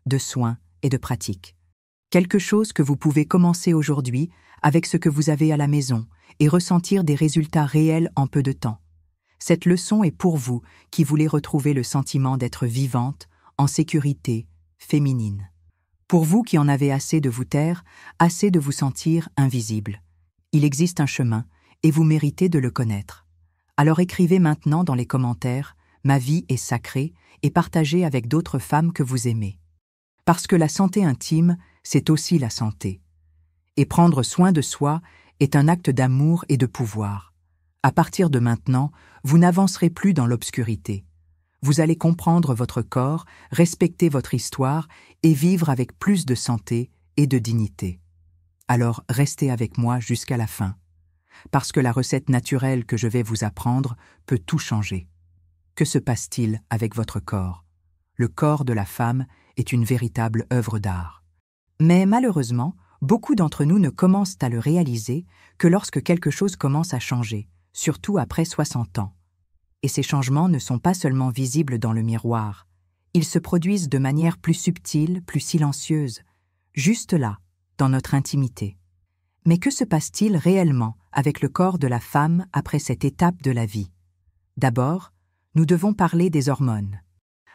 de soins et de pratique. Quelque chose que vous pouvez commencer aujourd'hui avec ce que vous avez à la maison et ressentir des résultats réels en peu de temps. Cette leçon est pour vous qui voulez retrouver le sentiment d'être vivante, en sécurité, féminine. Pour vous qui en avez assez de vous taire, assez de vous sentir invisible. Il existe un chemin et vous méritez de le connaître. Alors écrivez maintenant dans les commentaires « Ma vie est sacrée » et partagez avec d'autres femmes que vous aimez. Parce que la santé intime, c'est aussi la santé. Et prendre soin de soi est un acte d'amour et de pouvoir. À partir de maintenant, vous n'avancerez plus dans l'obscurité. Vous allez comprendre votre corps, respecter votre histoire et vivre avec plus de santé et de dignité. Alors restez avec moi jusqu'à la fin, parce que la recette naturelle que je vais vous apprendre peut tout changer. Que se passe-t-il avec votre corps? Le corps de la femme est une véritable œuvre d'art. Mais malheureusement, beaucoup d'entre nous ne commencent à le réaliser que lorsque quelque chose commence à changer, surtout après 60 ans. Et ces changements ne sont pas seulement visibles dans le miroir, ils se produisent de manière plus subtile, plus silencieuse, juste là, dans notre intimité. Mais que se passe-t-il réellement avec le corps de la femme après cette étape de la vie? D'abord, nous devons parler des hormones.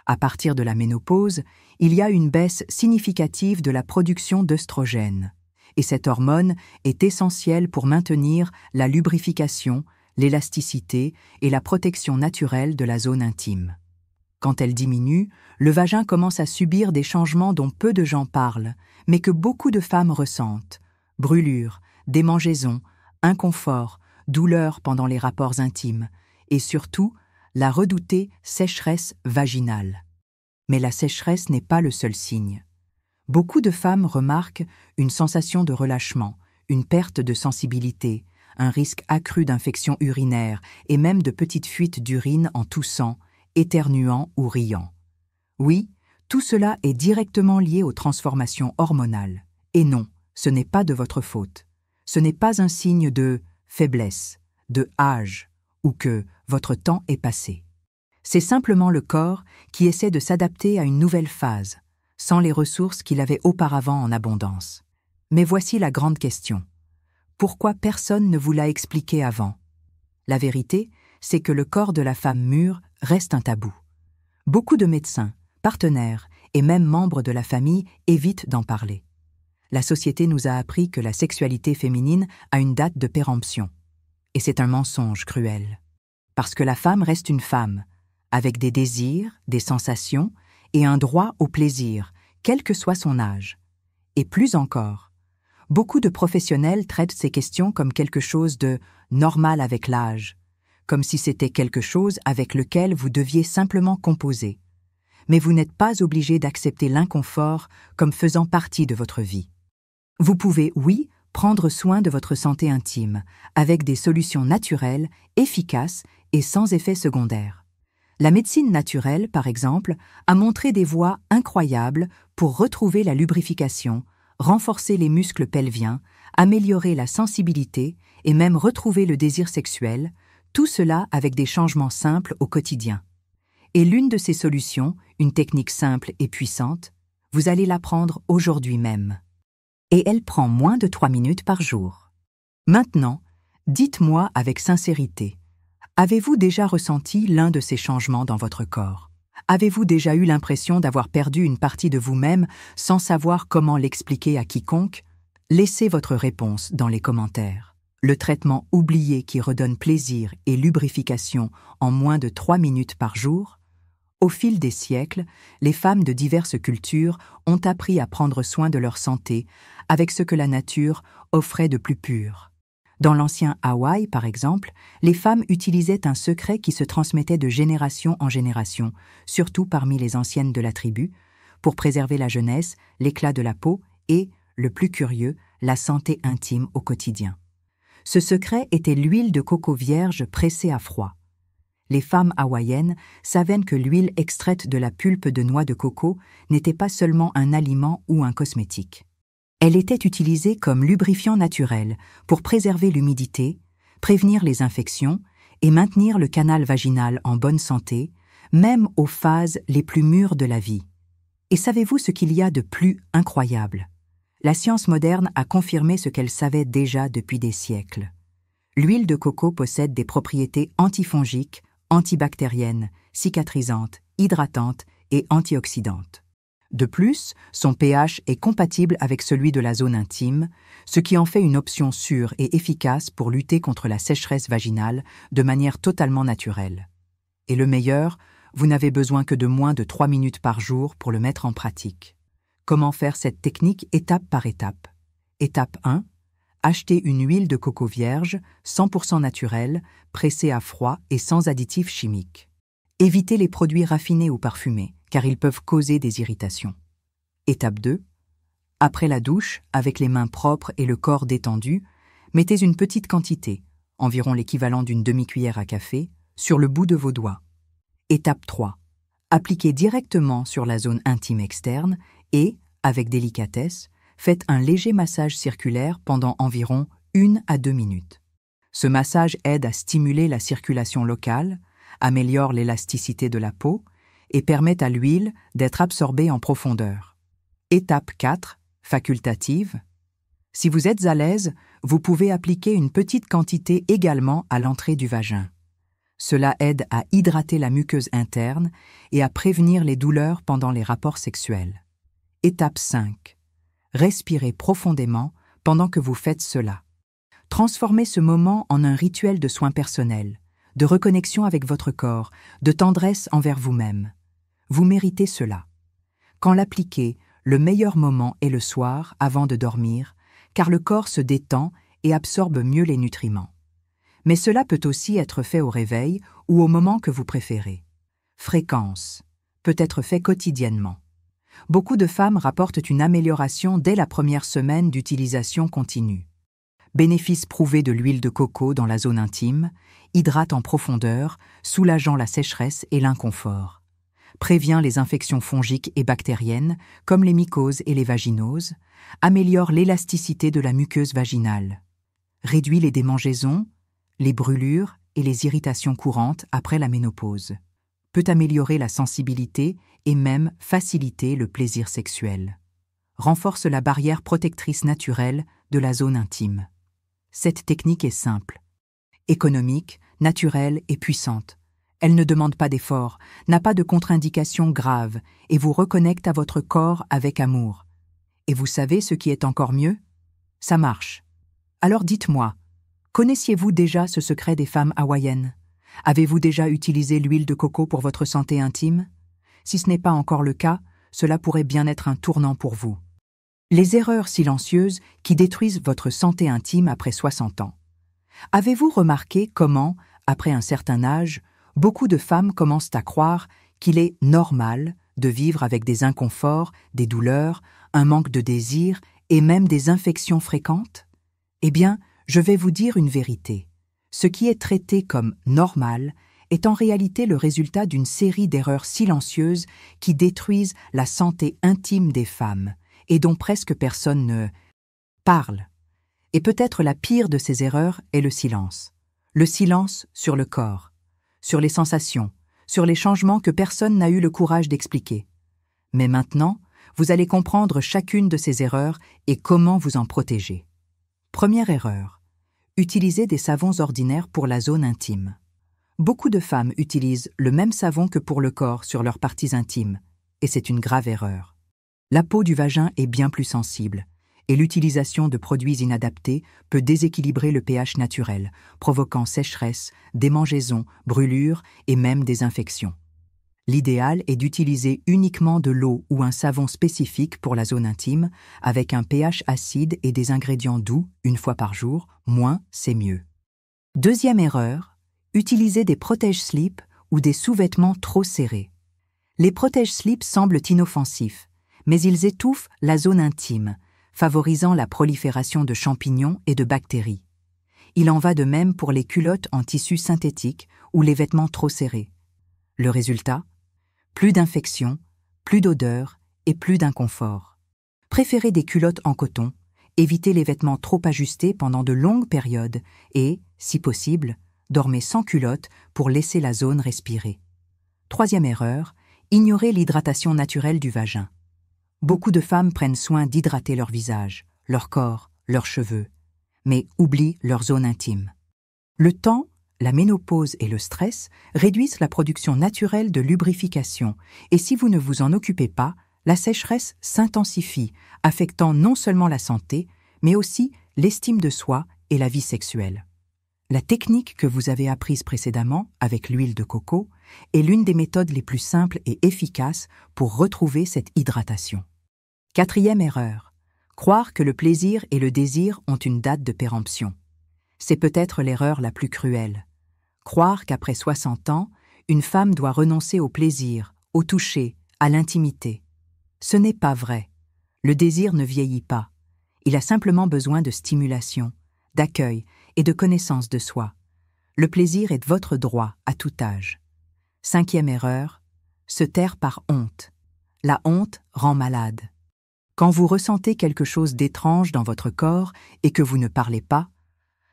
À partir de la ménopause, il y a une baisse significative de la production d'œstrogènes. Et cette hormone est essentielle pour maintenir la lubrification, l'élasticité et la protection naturelle de la zone intime. Quand elle diminue, le vagin commence à subir des changements dont peu de gens parlent, mais que beaucoup de femmes ressentent. Brûlures, démangeaisons, inconfort, douleurs pendant les rapports intimes, et surtout, la redoutée sécheresse vaginale. Mais la sécheresse n'est pas le seul signe. Beaucoup de femmes remarquent une sensation de relâchement, une perte de sensibilité, un risque accru d'infection urinaire et même de petites fuites d'urine en toussant, éternuant ou riant. Oui, tout cela est directement lié aux transformations hormonales. Et non, ce n'est pas de votre faute. Ce n'est pas un signe de faiblesse, de âge ou que votre temps est passé. C'est simplement le corps qui essaie de s'adapter à une nouvelle phase, sans les ressources qu'il avait auparavant en abondance. Mais voici la grande question. Pourquoi personne ne vous l'a expliqué avant? La vérité, c'est que le corps de la femme mûre reste un tabou. Beaucoup de médecins, partenaires et même membres de la famille évitent d'en parler. La société nous a appris que la sexualité féminine a une date de péremption. Et c'est un mensonge cruel. Parce que la femme reste une femme, avec des désirs, des sensations et un droit au plaisir, quel que soit son âge. Et plus encore, beaucoup de professionnels traitent ces questions comme quelque chose de normal avec l'âge, comme si c'était quelque chose avec lequel vous deviez simplement composer. Mais vous n'êtes pas obligé d'accepter l'inconfort comme faisant partie de votre vie. Vous pouvez, oui, prendre soin de votre santé intime, avec des solutions naturelles, efficaces et sans effets secondaires. La médecine naturelle, par exemple, a montré des voies incroyables pour retrouver la lubrification, renforcer les muscles pelviens, améliorer la sensibilité et même retrouver le désir sexuel, tout cela avec des changements simples au quotidien. Et l'une de ces solutions, une technique simple et puissante, vous allez l'apprendre aujourd'hui même. Et elle prend moins de 3 minutes par jour. Maintenant, dites-moi avec sincérité, avez-vous déjà ressenti l'un de ces changements dans votre corps? Avez-vous déjà eu l'impression d'avoir perdu une partie de vous-même sans savoir comment l'expliquer à quiconque? Laissez votre réponse dans les commentaires. Le traitement oublié qui redonne plaisir et lubrification en moins de 3 minutes par jour? Au fil des siècles, les femmes de diverses cultures ont appris à prendre soin de leur santé avec ce que la nature offrait de plus pur. Dans l'ancien Hawaï, par exemple, les femmes utilisaient un secret qui se transmettait de génération en génération, surtout parmi les anciennes de la tribu, pour préserver la jeunesse, l'éclat de la peau et, le plus curieux, la santé intime au quotidien. Ce secret était l'huile de coco vierge pressée à froid. Les femmes hawaïennes savaient que l'huile extraite de la pulpe de noix de coco n'était pas seulement un aliment ou un cosmétique. Elle était utilisée comme lubrifiant naturel pour préserver l'humidité, prévenir les infections et maintenir le canal vaginal en bonne santé, même aux phases les plus mûres de la vie. Et savez-vous ce qu'il y a de plus incroyable? La science moderne a confirmé ce qu'elle savait déjà depuis des siècles. L'huile de coco possède des propriétés antifongiques, antibactériennes, cicatrisantes, hydratantes et antioxydantes. De plus, son pH est compatible avec celui de la zone intime, ce qui en fait une option sûre et efficace pour lutter contre la sécheresse vaginale de manière totalement naturelle. Et le meilleur, vous n'avez besoin que de moins de 3 minutes par jour pour le mettre en pratique. Comment faire cette technique étape par étape? Étape 1. Achetez une huile de coco vierge, 100% naturelle, pressée à froid et sans additifs chimiques. Évitez les produits raffinés ou parfumés, car ils peuvent causer des irritations. Étape 2. Après la douche, avec les mains propres et le corps détendu, mettez une petite quantité, environ l'équivalent d'une demi-cuillère à café, sur le bout de vos doigts. Étape 3. Appliquez directement sur la zone intime externe et, avec délicatesse, faites un léger massage circulaire pendant environ 1 à 2 minutes. Ce massage aide à stimuler la circulation locale, améliore l'élasticité de la peau et permet à l'huile d'être absorbée en profondeur. Étape 4, facultative. Si vous êtes à l'aise, vous pouvez appliquer une petite quantité également à l'entrée du vagin. Cela aide à hydrater la muqueuse interne et à prévenir les douleurs pendant les rapports sexuels. Étape 5. Respirez profondément pendant que vous faites cela. Transformez ce moment en un rituel de soins personnels, de reconnexion avec votre corps, de tendresse envers vous-même. Vous méritez cela. Quand l'appliquez, le meilleur moment est le soir, avant de dormir, car le corps se détend et absorbe mieux les nutriments. Mais cela peut aussi être fait au réveil ou au moment que vous préférez. Fréquence. Peut être fait quotidiennement. Beaucoup de femmes rapportent une amélioration dès la première semaine d'utilisation continue. Bénéfice prouvé de l'huile de coco dans la zone intime, hydrate en profondeur, soulageant la sécheresse et l'inconfort. Prévient les infections fongiques et bactériennes, comme les mycoses et les vaginoses, améliore l'élasticité de la muqueuse vaginale. Réduit les démangeaisons, les brûlures et les irritations courantes après la ménopause. Peut améliorer la sensibilité et même faciliter le plaisir sexuel. Renforce la barrière protectrice naturelle de la zone intime. Cette technique est simple, économique, naturelle et puissante. Elle ne demande pas d'effort, n'a pas de contre-indications graves et vous reconnecte à votre corps avec amour. Et vous savez ce qui est encore mieux? Ça marche. Alors dites-moi, connaissiez-vous déjà ce secret des femmes hawaïennes? Avez-vous déjà utilisé l'huile de coco pour votre santé intime? Si ce n'est pas encore le cas, cela pourrait bien être un tournant pour vous. Les erreurs silencieuses qui détruisent votre santé intime après 60 ans. Avez-vous remarqué comment, après un certain âge, beaucoup de femmes commencent à croire qu'il est normal de vivre avec des inconforts, des douleurs, un manque de désir et même des infections fréquentes? Eh bien, je vais vous dire une vérité. Ce qui est traité comme normal est en réalité le résultat d'une série d'erreurs silencieuses qui détruisent la santé intime des femmes et dont presque personne ne parle. Et peut-être la pire de ces erreurs est le silence. Le silence sur le corps, sur les sensations, sur les changements que personne n'a eu le courage d'expliquer. Mais maintenant, vous allez comprendre chacune de ces erreurs et comment vous en protéger. Première erreur. Utilisez des savons ordinaires pour la zone intime. Beaucoup de femmes utilisent le même savon que pour le corps sur leurs parties intimes, et c'est une grave erreur. La peau du vagin est bien plus sensible, et l'utilisation de produits inadaptés peut déséquilibrer le pH naturel, provoquant sécheresse, démangeaisons, brûlures et même des infections. L'idéal est d'utiliser uniquement de l'eau ou un savon spécifique pour la zone intime, avec un pH acide et des ingrédients doux 1 fois par jour, moins c'est mieux. Deuxième erreur, utilisez des protège-slips ou des sous-vêtements trop serrés. Les protège-slips semblent inoffensifs, mais ils étouffent la zone intime, favorisant la prolifération de champignons et de bactéries. Il en va de même pour les culottes en tissu synthétique ou les vêtements trop serrés. Le résultat? Plus d'infections, plus d'odeur et plus d'inconfort. Préférez des culottes en coton, évitez les vêtements trop ajustés pendant de longues périodes et, si possible, dormez sans culotte pour laisser la zone respirer. Troisième erreur, Ignorez l'hydratation naturelle du vagin. Beaucoup de femmes prennent soin d'hydrater leur visage, leur corps, leurs cheveux, mais oublient leur zone intime. Le temps, la ménopause et le stress réduisent la production naturelle de lubrification et si vous ne vous en occupez pas, la sécheresse s'intensifie, affectant non seulement la santé, mais aussi l'estime de soi et la vie sexuelle. La technique que vous avez apprise précédemment, avec l'huile de coco, est l'une des méthodes les plus simples et efficaces pour retrouver cette hydratation. 4e erreur. Croire que le plaisir et le désir ont une date de péremption. C'est peut-être l'erreur la plus cruelle. Croire qu'après 60 ans, une femme doit renoncer au plaisir, au toucher, à l'intimité. Ce n'est pas vrai. Le désir ne vieillit pas. Il a simplement besoin de stimulation, d'accueil et de connaissance de soi. Le plaisir est votre droit à tout âge. 5e erreur, se taire par honte. La honte rend malade. Quand vous ressentez quelque chose d'étrange dans votre corps et que vous ne parlez pas,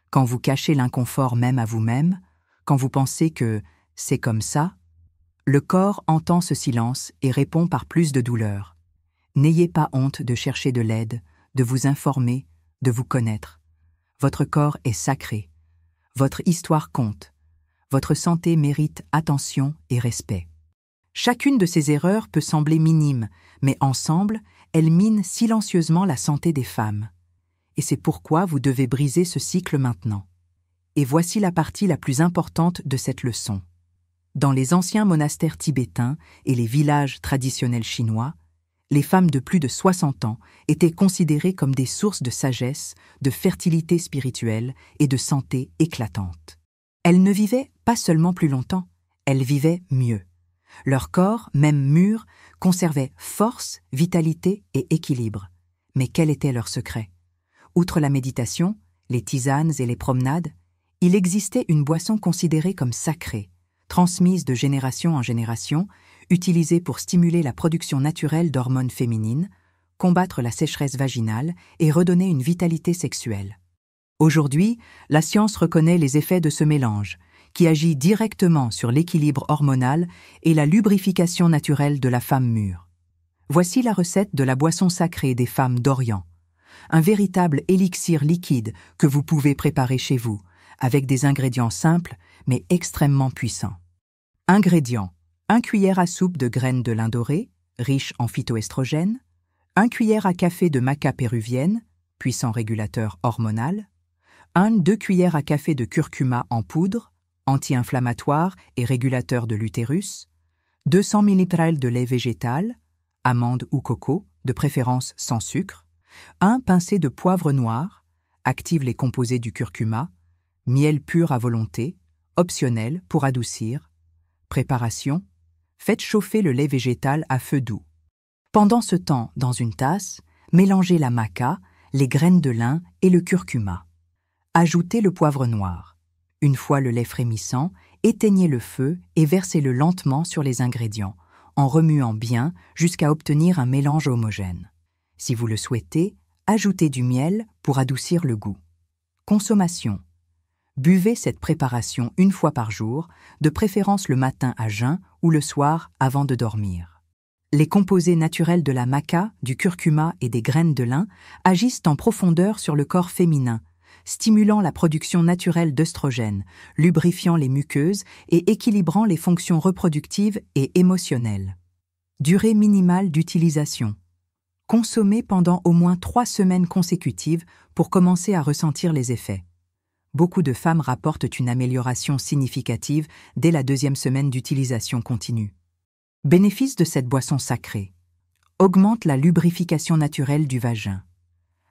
quand vous cachez l'inconfort même à vous-même, quand vous pensez que « c'est comme ça », le corps entend ce silence et répond par plus de douleur. N'ayez pas honte de chercher de l'aide, de vous informer, de vous connaître. Votre corps est sacré. Votre histoire compte. Votre santé mérite attention et respect. Chacune de ces erreurs peut sembler minime, mais ensemble, elles minent silencieusement la santé des femmes. Et c'est pourquoi vous devez briser ce cycle maintenant. Et voici la partie la plus importante de cette leçon. Dans les anciens monastères tibétains et les villages traditionnels chinois, les femmes de plus de 60 ans étaient considérées comme des sources de sagesse, de fertilité spirituelle et de santé éclatante. Elles ne vivaient pas seulement plus longtemps, elles vivaient mieux. Leur corps, même mûr, conservait force, vitalité et équilibre. Mais quel était leur secret? Outre la méditation, les tisanes et les promenades, il existait une boisson considérée comme sacrée, transmise de génération en génération, utilisée pour stimuler la production naturelle d'hormones féminines, combattre la sécheresse vaginale et redonner une vitalité sexuelle. Aujourd'hui, la science reconnaît les effets de ce mélange, qui agit directement sur l'équilibre hormonal et la lubrification naturelle de la femme mûre. Voici la recette de la boisson sacrée des femmes d'Orient. Un véritable élixir liquide que vous pouvez préparer chez vous, avec des ingrédients simples mais extrêmement puissants. Ingrédients: 1 cuillère à soupe de graines de lin doré, riche en phytoestrogènes, 1 cuillère à café de maca péruvienne, puissant régulateur hormonal, 2 cuillères à café de curcuma en poudre, anti-inflammatoire et régulateur de l'utérus, 200 ml de lait végétal, amande ou coco, de préférence sans sucre, 1 pincé de poivre noir, active les composés du curcuma, miel pur à volonté, optionnel pour adoucir. Préparation: faites chauffer le lait végétal à feu doux. Pendant ce temps, dans une tasse, mélangez la maca, les graines de lin et le curcuma. Ajoutez le poivre noir. Une fois le lait frémissant, éteignez le feu et versez-le lentement sur les ingrédients, en remuant bien jusqu'à obtenir un mélange homogène. Si vous le souhaitez, ajoutez du miel pour adoucir le goût. Consommation: buvez cette préparation 1 fois par jour, de préférence le matin à jeun ou le soir avant de dormir. Les composés naturels de la maca, du curcuma et des graines de lin agissent en profondeur sur le corps féminin, stimulant la production naturelle d'œstrogènes, lubrifiant les muqueuses et équilibrant les fonctions reproductives et émotionnelles. Durée minimale d'utilisation: consommez pendant au moins 3 semaines consécutives pour commencer à ressentir les effets. Beaucoup de femmes rapportent une amélioration significative dès la 2e semaine d'utilisation continue. Bénéfice de cette boisson sacrée: augmente la lubrification naturelle du vagin,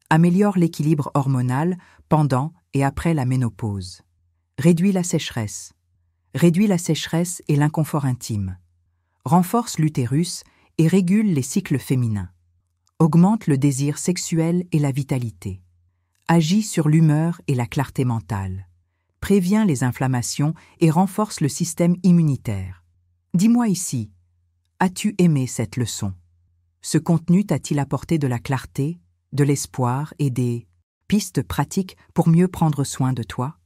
améliore l'équilibre hormonal pendant et après la ménopause, réduit la sécheresse et l'inconfort intime, renforce l'utérus et régule les cycles féminins, augmente le désir sexuel et la vitalité, agit sur l'humeur et la clarté mentale, prévient les inflammations et renforce le système immunitaire. Dis-moi ici, as-tu aimé cette leçon? Ce contenu t'a-t-il apporté de la clarté, de l'espoir et des pistes pratiques pour mieux prendre soin de toi?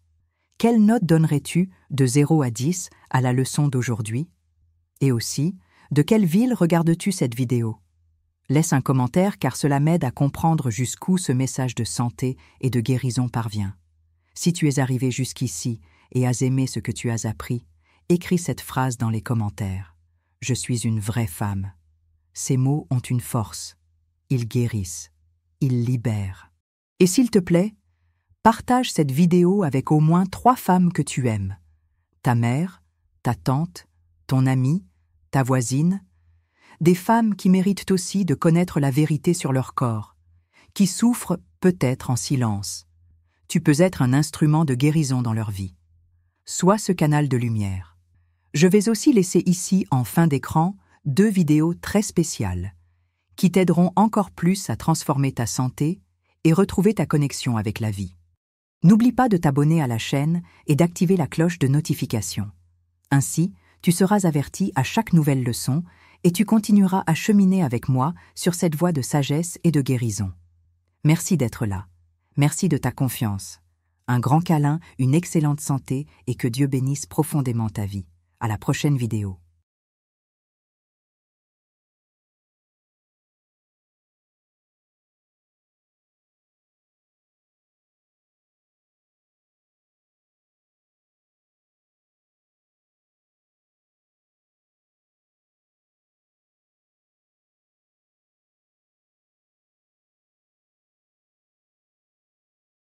Quelle note donnerais-tu de 0 à 10 à la leçon d'aujourd'hui? Et aussi, De quelle ville regardes-tu cette vidéo? Laisse un commentaire car cela m'aide à comprendre jusqu'où ce message de santé et de guérison parvient. Si tu es arrivé jusqu'ici et as aimé ce que tu as appris, écris cette phrase dans les commentaires. Je suis une vraie femme. Ces mots ont une force. Ils guérissent. Ils libèrent. Et s'il te plaît, partage cette vidéo avec au moins 3 femmes que tu aimes. Ta mère, ta tante, ton amie, ta voisine. Des femmes qui méritent aussi de connaître la vérité sur leur corps, qui souffrent peut-être en silence. Tu peux être un instrument de guérison dans leur vie. Sois ce canal de lumière. Je vais aussi laisser ici, en fin d'écran, 2 vidéos très spéciales qui t'aideront encore plus à transformer ta santé et retrouver ta connexion avec la vie. N'oublie pas de t'abonner à la chaîne et d'activer la cloche de notification. Ainsi, tu seras averti à chaque nouvelle leçon et tu continueras à cheminer avec moi sur cette voie de sagesse et de guérison. Merci d'être là. Merci de ta confiance. Un grand câlin, une excellente santé et que Dieu bénisse profondément ta vie. À la prochaine vidéo.